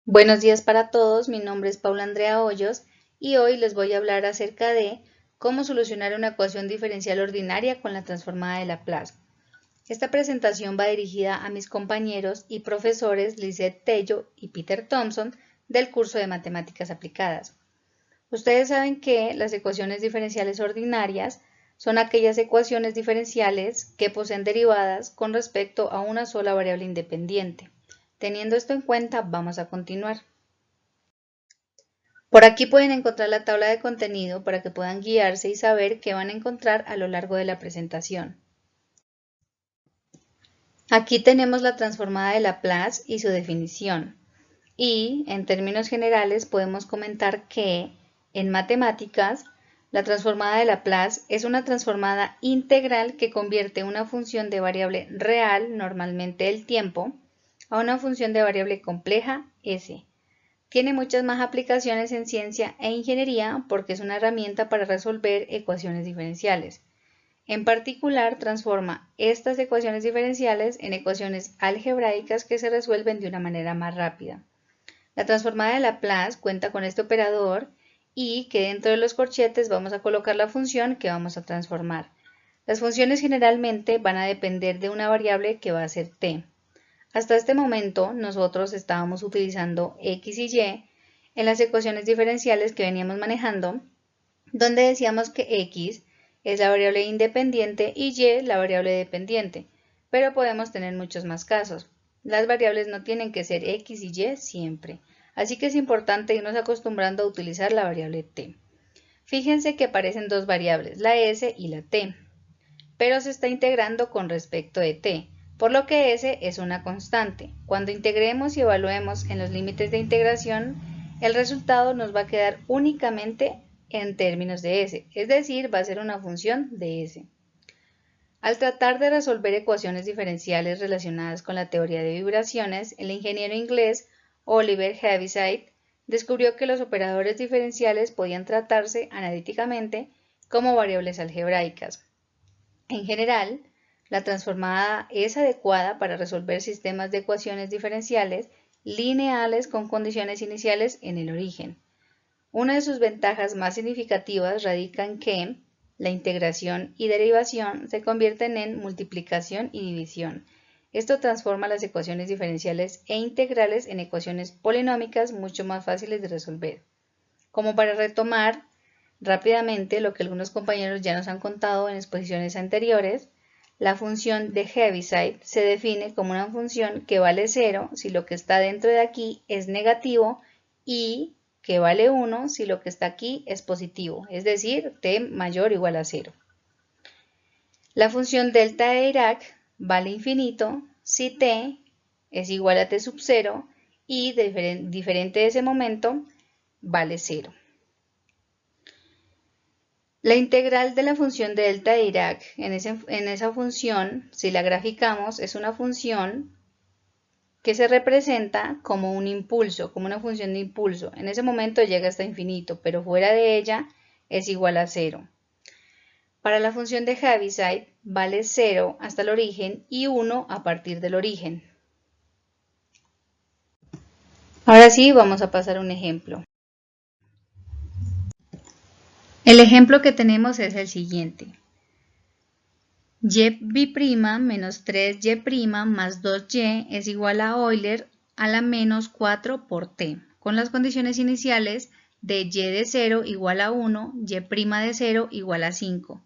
Buenos días para todos, mi nombre es Paula Andrea Hoyos y hoy les voy a hablar acerca de cómo solucionar una ecuación diferencial ordinaria con la transformada de Laplace. Esta presentación va dirigida a mis compañeros y profesores Lisette Tello y Peter Thompson del curso de Matemáticas Aplicadas. Ustedes saben que las ecuaciones diferenciales ordinarias son aquellas ecuaciones diferenciales que poseen derivadas con respecto a una sola variable independiente. Teniendo esto en cuenta, vamos a continuar. Por aquí pueden encontrar la tabla de contenido para que puedan guiarse y saber qué van a encontrar a lo largo de la presentación. Aquí tenemos la transformada de Laplace y su definición. Y, en términos generales, podemos comentar que, en matemáticas, la transformada de Laplace es una transformada integral que convierte una función de variable real, normalmente el tiempo, a una función de variable compleja, s. Tiene muchas más aplicaciones en ciencia e ingeniería porque es una herramienta para resolver ecuaciones diferenciales. En particular, transforma estas ecuaciones diferenciales en ecuaciones algebraicas que se resuelven de una manera más rápida. La transformada de Laplace cuenta con este operador y que dentro de los corchetes vamos a colocar la función que vamos a transformar. Las funciones generalmente van a depender de una variable que va a ser t. Hasta este momento nosotros estábamos utilizando x y y en las ecuaciones diferenciales que veníamos manejando, donde decíamos que x es la variable independiente y y la variable dependiente, pero podemos tener muchos más casos. Las variables no tienen que ser x y y siempre, así que es importante irnos acostumbrando a utilizar la variable t. Fíjense que aparecen dos variables, la s y la t, pero se está integrando con respecto de t, por lo que s es una constante. Cuando integremos y evaluemos en los límites de integración, el resultado nos va a quedar únicamente en términos de s, es decir, va a ser una función de s. Al tratar de resolver ecuaciones diferenciales relacionadas con la teoría de vibraciones, el ingeniero inglés Oliver Heaviside descubrió que los operadores diferenciales podían tratarse analíticamente como variables algebraicas. En general, la transformada es adecuada para resolver sistemas de ecuaciones diferenciales lineales con condiciones iniciales en el origen. Una de sus ventajas más significativas radica en que la integración y derivación se convierten en multiplicación y división. Esto transforma las ecuaciones diferenciales e integrales en ecuaciones polinómicas mucho más fáciles de resolver. Como para retomar rápidamente lo que algunos compañeros ya nos han contado en exposiciones anteriores, la función de Heaviside se define como una función que vale 0 si lo que está dentro de aquí es negativo y que vale 1 si lo que está aquí es positivo, es decir, t mayor o igual a 0. La función delta de Dirac vale infinito si t es igual a t sub 0 y diferente de ese momento vale 0. La integral de la función de delta de Dirac en esa función, si la graficamos, es una función que se representa como un impulso, como una función de impulso. En ese momento llega hasta infinito, pero fuera de ella es igual a 0. Para la función de Heaviside vale 0 hasta el origen y 1 a partir del origen. Ahora sí, vamos a pasar a un ejemplo. El ejemplo que tenemos es el siguiente. y' menos 3y' más 2y es igual a Euler a la menos 4 por t, con las condiciones iniciales de y de 0 igual a 1, y' de 0 igual a 5.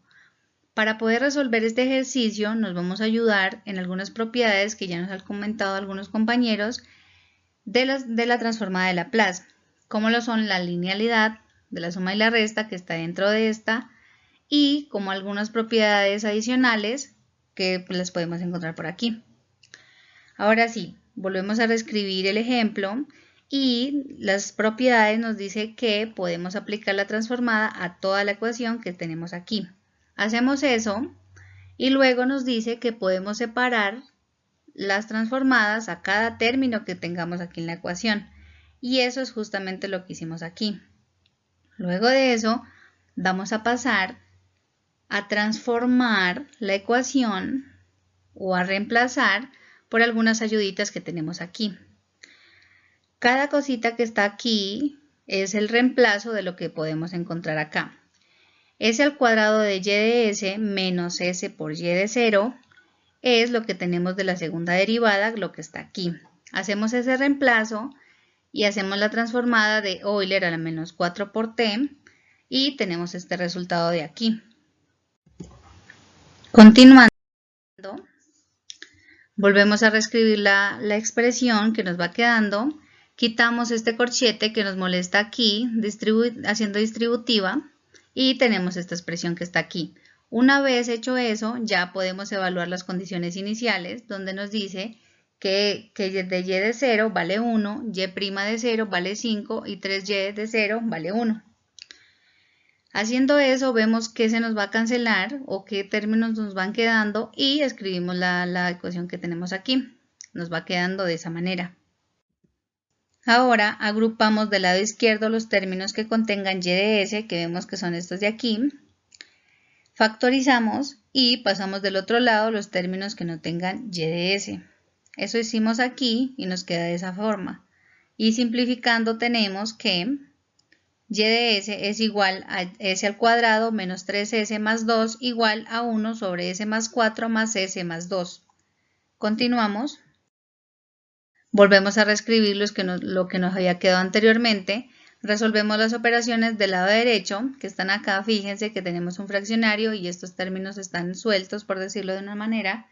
Para poder resolver este ejercicio nos vamos a ayudar en algunas propiedades que ya nos han comentado algunos compañeros de la transformada de Laplace, como lo son la linealidad de la suma y la resta que está dentro de esta, y como algunas propiedades adicionales que las podemos encontrar por aquí. Ahora sí, volvemos a reescribir el ejemplo y las propiedades nos dice que podemos aplicar la transformada a toda la ecuación que tenemos aquí. Hacemos eso y luego nos dice que podemos separar las transformadas a cada término que tengamos aquí en la ecuación. Y eso es justamente lo que hicimos aquí. Luego de eso, vamos a pasar a transformar la ecuación o a reemplazar por algunas ayuditas que tenemos aquí. Cada cosita que está aquí es el reemplazo de lo que podemos encontrar acá. S al cuadrado de y de s menos s por y de 0 es lo que tenemos de la segunda derivada, lo que está aquí. Hacemos ese reemplazo y hacemos la transformada de Euler a la menos 4 por t y tenemos este resultado de aquí. Continuando, volvemos a reescribir la expresión que nos va quedando. Quitamos este corchete que nos molesta aquí, haciendo distributiva, y tenemos esta expresión que está aquí. Una vez hecho eso, ya podemos evaluar las condiciones iniciales, donde nos dice que de y de 0 vale 1, y' de 0 vale 5 y 3y de 0 vale 1. Haciendo eso, vemos qué se nos va a cancelar o qué términos nos van quedando y escribimos la ecuación que tenemos aquí. Nos va quedando de esa manera. Ahora agrupamos del lado izquierdo los términos que contengan y de s, que vemos que son estos de aquí. Factorizamos y pasamos del otro lado los términos que no tengan y de s. Eso hicimos aquí y nos queda de esa forma. Y simplificando tenemos que y de s es igual a s al cuadrado menos 3s más 2 igual a 1 sobre s más 4 más s más 2. Continuamos. Volvemos a reescribir lo que nos había quedado anteriormente. Resolvemos las operaciones del lado derecho, que están acá. Fíjense que tenemos un fraccionario y estos términos están sueltos, por decirlo de una manera.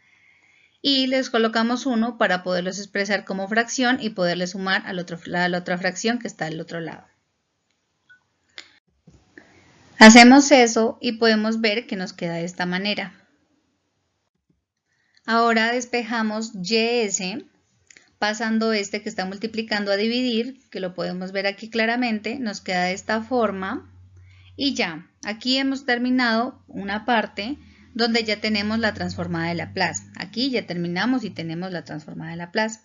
Y les colocamos 1 para poderlos expresar como fracción y poderle sumar a la otra fracción que está al otro lado. Hacemos eso y podemos ver que nos queda de esta manera. Ahora despejamos ys, pasando este que está multiplicando a dividir, que lo podemos ver aquí claramente, nos queda de esta forma. Y ya, aquí hemos terminado una parte donde ya tenemos la transformada de Laplace. Aquí ya terminamos y tenemos la transformada de Laplace.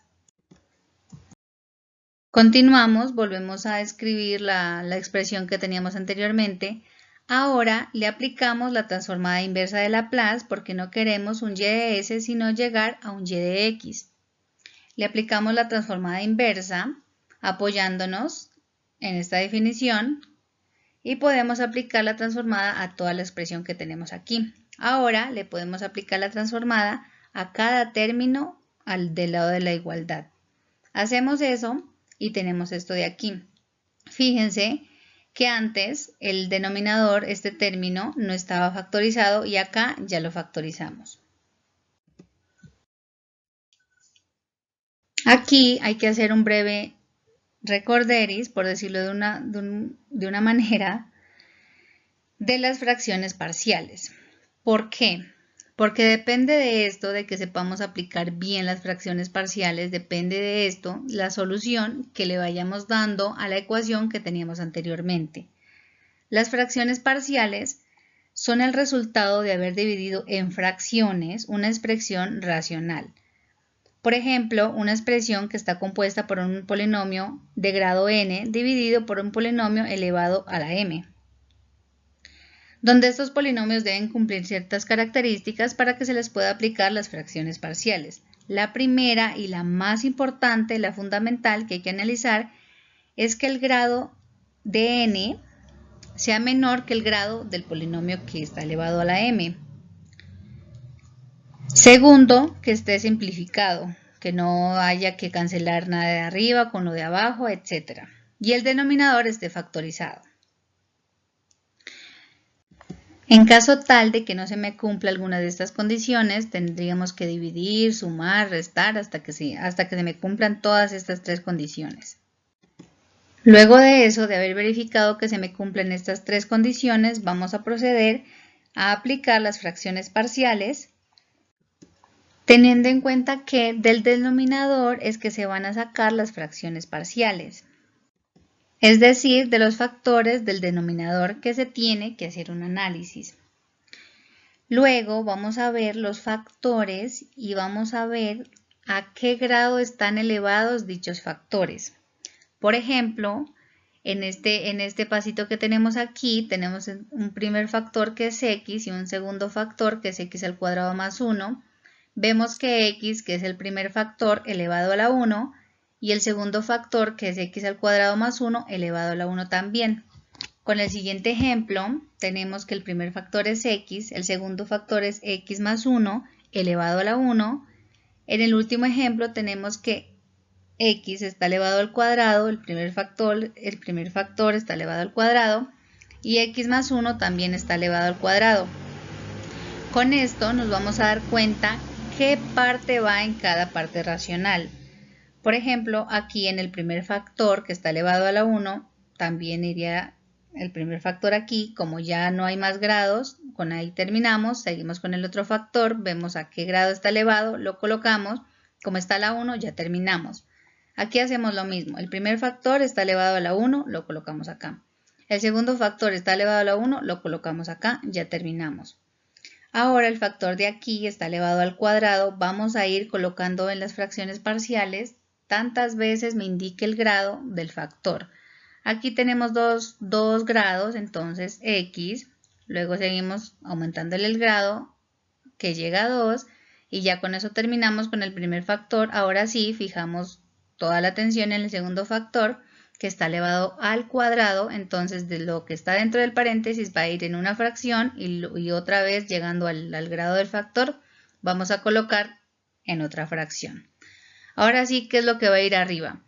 Continuamos, volvemos a escribir la expresión que teníamos anteriormente. Ahora le aplicamos la transformada inversa de Laplace porque no queremos un y de s sino llegar a un y de x. Le aplicamos la transformada inversa apoyándonos en esta definición y podemos aplicar la transformada a toda la expresión que tenemos aquí. Ahora le podemos aplicar la transformada a cada término del lado de la igualdad. Hacemos eso y tenemos esto de aquí. Fíjense que antes el denominador, este término, no estaba factorizado y acá ya lo factorizamos. Aquí hay que hacer un breve recorderis, por decirlo de una manera, de las fracciones parciales. ¿Por qué? Porque depende de esto, de que sepamos aplicar bien las fracciones parciales, depende de esto la solución que le vayamos dando a la ecuación que teníamos anteriormente. Las fracciones parciales son el resultado de haber dividido en fracciones una expresión racional. Por ejemplo, una expresión que está compuesta por un polinomio de grado n dividido por un polinomio elevado a la m, donde estos polinomios deben cumplir ciertas características para que se les pueda aplicar las fracciones parciales. La primera y la más importante, la fundamental que hay que analizar, es que el grado de n sea menor que el grado del polinomio que está elevado a la m. Segundo, que esté simplificado, que no haya que cancelar nada de arriba con lo de abajo, etc. Y el denominador esté factorizado. En caso tal de que no se me cumpla alguna de estas condiciones, tendríamos que dividir, sumar, restar hasta que se me cumplan todas estas tres condiciones. Luego de eso, de haber verificado que se me cumplen estas tres condiciones, vamos a proceder a aplicar las fracciones parciales, teniendo en cuenta que del denominador es que se van a sacar las fracciones parciales. Es decir, de los factores del denominador que se tiene que hacer un análisis. Luego vamos a ver los factores y vamos a ver a qué grado están elevados dichos factores. Por ejemplo, en este pasito que tenemos aquí, tenemos un primer factor que es x y un segundo factor que es x al cuadrado más 1. Vemos que x, que es el primer factor elevado a la 1, y el segundo factor, que es x al cuadrado más 1 elevado a la 1 también. Con el siguiente ejemplo, tenemos que el primer factor es x, el segundo factor es x más 1 elevado a la 1. En el último ejemplo tenemos que x está elevado al cuadrado, el primer factor está elevado al cuadrado, y x más 1 también está elevado al cuadrado. Con esto nos vamos a dar cuenta qué parte va en cada parte racional. Por ejemplo, aquí en el primer factor que está elevado a la 1, también iría el primer factor aquí. Como ya no hay más grados, con ahí terminamos, seguimos con el otro factor, vemos a qué grado está elevado, lo colocamos, como está la 1 ya terminamos. Aquí hacemos lo mismo, el primer factor está elevado a la 1, lo colocamos acá. El segundo factor está elevado a la 1, lo colocamos acá, ya terminamos. Ahora el factor de aquí está elevado al cuadrado, vamos a ir colocando en las fracciones parciales tantas veces me indique el grado del factor. Aquí tenemos dos grados, entonces x, luego seguimos aumentándole el grado que llega a 2 y ya con eso terminamos con el primer factor. Ahora sí, fijamos toda la atención en el segundo factor que está elevado al cuadrado, entonces de lo que está dentro del paréntesis va a ir en una fracción y otra vez llegando al grado del factor vamos a colocar en otra fracción. Ahora sí, ¿qué es lo que va a ir arriba?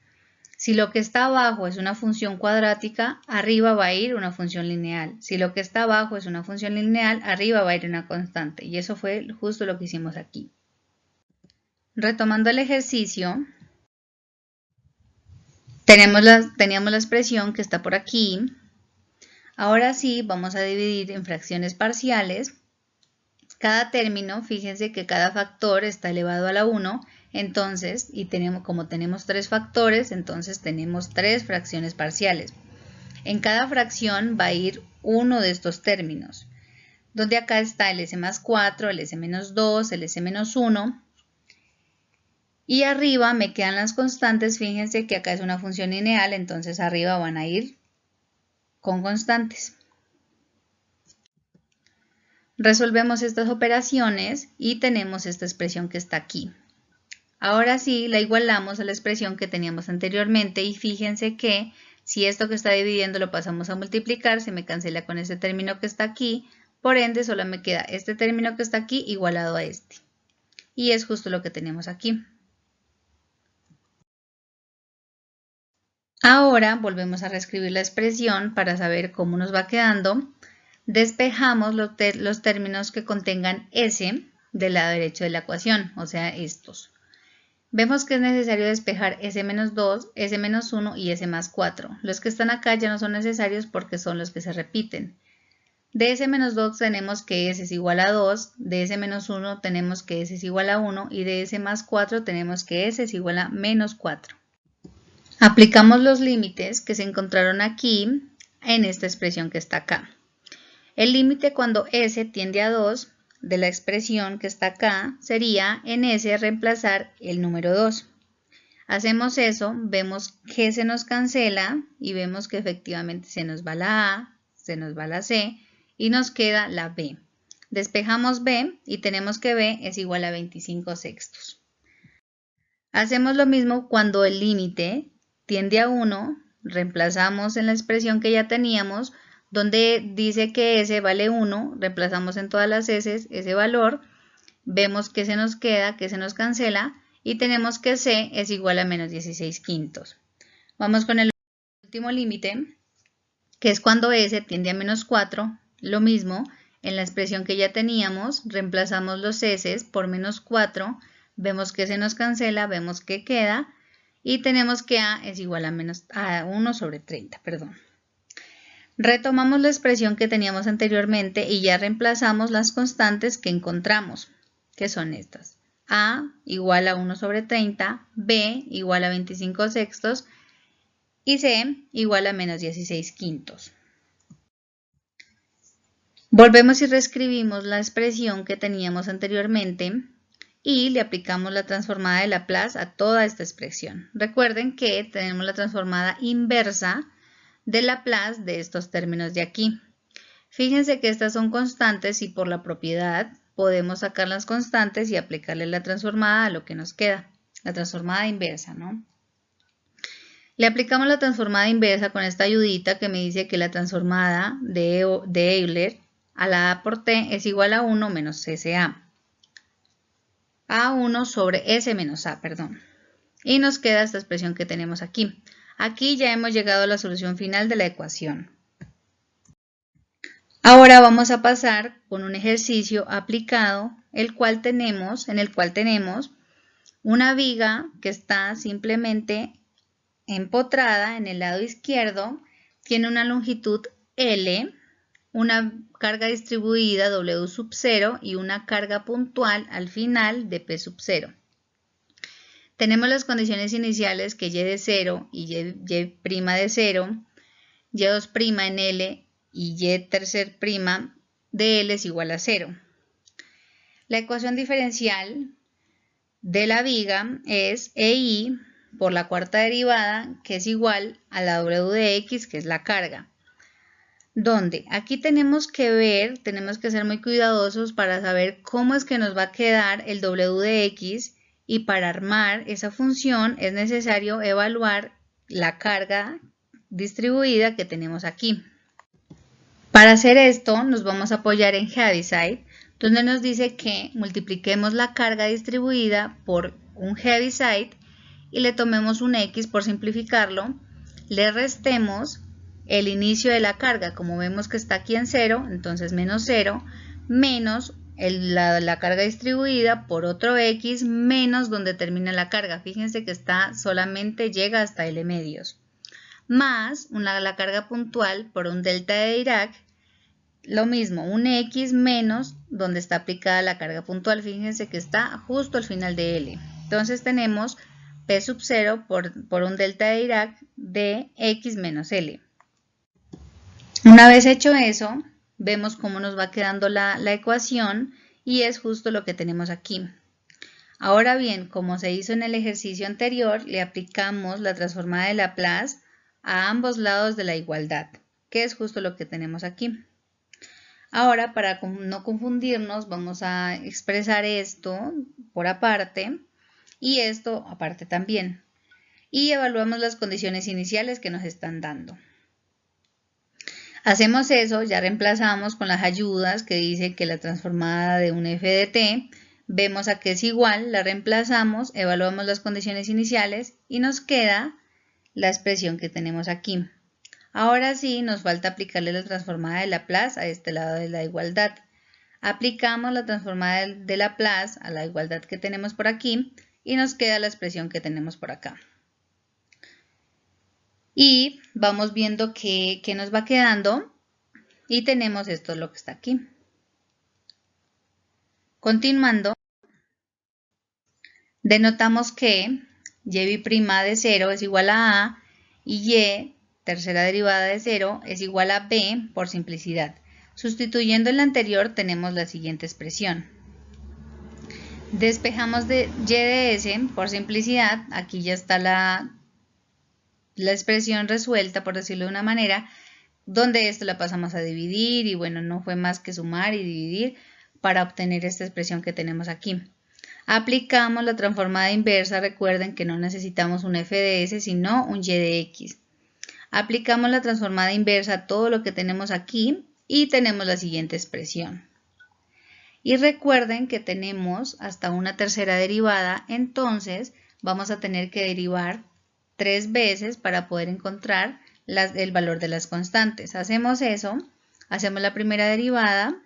Si lo que está abajo es una función cuadrática, arriba va a ir una función lineal. Si lo que está abajo es una función lineal, arriba va a ir una constante. Y eso fue justo lo que hicimos aquí. Retomando el ejercicio, teníamos la expresión que está por aquí. Ahora sí, vamos a dividir en fracciones parciales. Cada término, fíjense que cada factor está elevado a la 1. Entonces, como tenemos 3 factores, entonces tenemos 3 fracciones parciales. En cada fracción va a ir uno de estos términos, donde acá está el s más 4, el s menos 2, el s menos 1. Y arriba me quedan las constantes, fíjense que acá es una función lineal, entonces arriba van a ir con constantes. Resolvemos estas operaciones y tenemos esta expresión que está aquí. Ahora sí, la igualamos a la expresión que teníamos anteriormente y fíjense que si esto que está dividiendo lo pasamos a multiplicar, se me cancela con este término que está aquí, por ende solo me queda este término que está aquí igualado a este. Y es justo lo que tenemos aquí. Ahora volvemos a reescribir la expresión para saber cómo nos va quedando. Despejamos los términos que contengan s del lado derecho de la ecuación, o sea estos. Vemos que es necesario despejar s-2, s-1 y s más 4. Los que están acá ya no son necesarios porque son los que se repiten. De s-2 tenemos que s es igual a 2, de s-1 tenemos que s es igual a 1 y de s más 4 tenemos que s es igual a menos 4. Aplicamos los límites que se encontraron aquí en esta expresión que está acá. El límite cuando s tiende a 2 de la expresión que está acá sería en s reemplazar el número 2. Hacemos eso, vemos que se nos cancela y vemos que efectivamente se nos va la A, se nos va la C y nos queda la B. Despejamos B y tenemos que B es igual a 25 sextos. Hacemos lo mismo cuando el límite tiende a 1, reemplazamos en la expresión que ya teníamos, donde dice que s vale 1, reemplazamos en todas las s ese valor, vemos que se nos queda, que se nos cancela y tenemos que c es igual a menos 16 quintos. Vamos con el último límite, que es cuando s tiende a menos 4, lo mismo, en la expresión que ya teníamos, reemplazamos los s por menos 4, vemos que se nos cancela, vemos que queda y tenemos que a es igual a 1 sobre 30, perdón. Retomamos la expresión que teníamos anteriormente y ya reemplazamos las constantes que encontramos, que son estas. A igual a 1 sobre 30, B igual a 25 sextos y C igual a menos 16 quintos. Volvemos y reescribimos la expresión que teníamos anteriormente y le aplicamos la transformada de Laplace a toda esta expresión. Recuerden que tenemos la transformada inversa de Laplace de estos términos de aquí. Fíjense que estas son constantes y por la propiedad podemos sacar las constantes y aplicarle la transformada a lo que nos queda, la transformada inversa, ¿no? Le aplicamos la transformada inversa con esta ayudita que me dice que la transformada de Euler a la A por T es igual a 1 menos SA. A1 sobre S menos A, perdón. Y nos queda esta expresión que tenemos aquí. Aquí ya hemos llegado a la solución final de la ecuación. Ahora vamos a pasar con un ejercicio aplicado, en el cual tenemos una viga que está simplemente empotrada en el lado izquierdo, tiene una longitud L, una carga distribuida W sub 0 y una carga puntual al final de P sub 0. Tenemos las condiciones iniciales que Y de 0 y Y' de 0, Y2' en L y Y tercer prima de L es igual a 0. La ecuación diferencial de la viga es EI por la cuarta derivada, que es igual a la W de X, que es la carga. Donde aquí tenemos que ser muy cuidadosos para saber cómo es que nos va a quedar el W de X, y para armar esa función es necesario evaluar la carga distribuida que tenemos aquí. Para hacer esto nos vamos a apoyar en Heaviside, donde nos dice que multipliquemos la carga distribuida por un Heaviside y le tomemos un X por simplificarlo, le restemos el inicio de la carga, como vemos que está aquí en 0, entonces menos 0, menos la carga distribuida por otro X menos donde termina la carga. Fíjense que solamente llega hasta L medios. Más la carga puntual por un delta de Dirac, lo mismo, un X menos donde está aplicada la carga puntual. Fíjense que está justo al final de L. Entonces tenemos P sub 0 por un delta de Dirac de X menos L. Una vez hecho eso, vemos cómo nos va quedando la ecuación y es justo lo que tenemos aquí. Ahora bien, como se hizo en el ejercicio anterior, le aplicamos la transformada de Laplace a ambos lados de la igualdad, que es justo lo que tenemos aquí. Ahora, para no confundirnos, vamos a expresar esto por aparte y esto aparte también. Y evaluamos las condiciones iniciales que nos están dando. Hacemos eso, ya reemplazamos con las ayudas que dice que la transformada de un f de t, vemos a qué es igual, la reemplazamos, evaluamos las condiciones iniciales y nos queda la expresión que tenemos aquí. Ahora sí, nos falta aplicarle la transformada de Laplace a este lado de la igualdad. Aplicamos la transformada de Laplace a la igualdad que tenemos por aquí y nos queda la expresión que tenemos por acá. Y vamos viendo qué nos va quedando y tenemos esto lo que está aquí. Continuando, denotamos que y' de 0 es igual a A y y tercera derivada de 0 es igual a b por simplicidad. Sustituyendo el anterior tenemos la siguiente expresión. Despejamos de y de s por simplicidad, aquí ya está la expresión resuelta, por decirlo de una manera, donde esto la pasamos a dividir y bueno, no fue más que sumar y dividir para obtener esta expresión que tenemos aquí. Aplicamos la transformada inversa, recuerden que no necesitamos un f de s sino un y de x. Aplicamos la transformada inversa a todo lo que tenemos aquí y tenemos la siguiente expresión. Y recuerden que tenemos hasta una tercera derivada, entonces vamos a tener que derivar 3 veces para poder encontrar el valor de las constantes. Hacemos eso, hacemos la primera derivada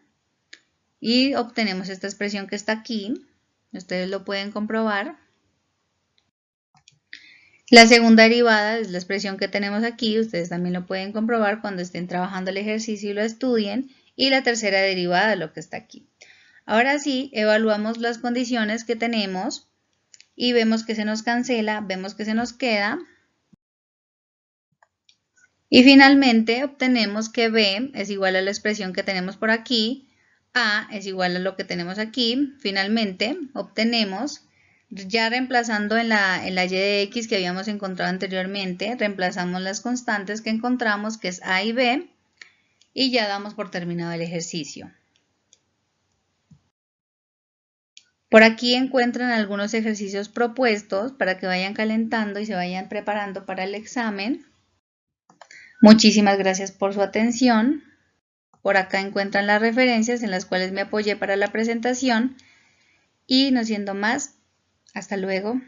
y obtenemos esta expresión que está aquí. Ustedes lo pueden comprobar. La segunda derivada es la expresión que tenemos aquí. Ustedes también lo pueden comprobar cuando estén trabajando el ejercicio y lo estudien. Y la tercera derivada es lo que está aquí. Ahora sí, evaluamos las condiciones que tenemos y vemos que se nos cancela, vemos que se nos queda. Y finalmente obtenemos que B es igual a la expresión que tenemos por aquí, A es igual a lo que tenemos aquí. Finalmente obtenemos, ya reemplazando en la y de x que habíamos encontrado anteriormente, reemplazamos las constantes que encontramos, que es A y B, y ya damos por terminado el ejercicio. Por aquí encuentran algunos ejercicios propuestos para que vayan calentando y se vayan preparando para el examen. Muchísimas gracias por su atención. Por acá encuentran las referencias en las cuales me apoyé para la presentación y no siendo más, hasta luego.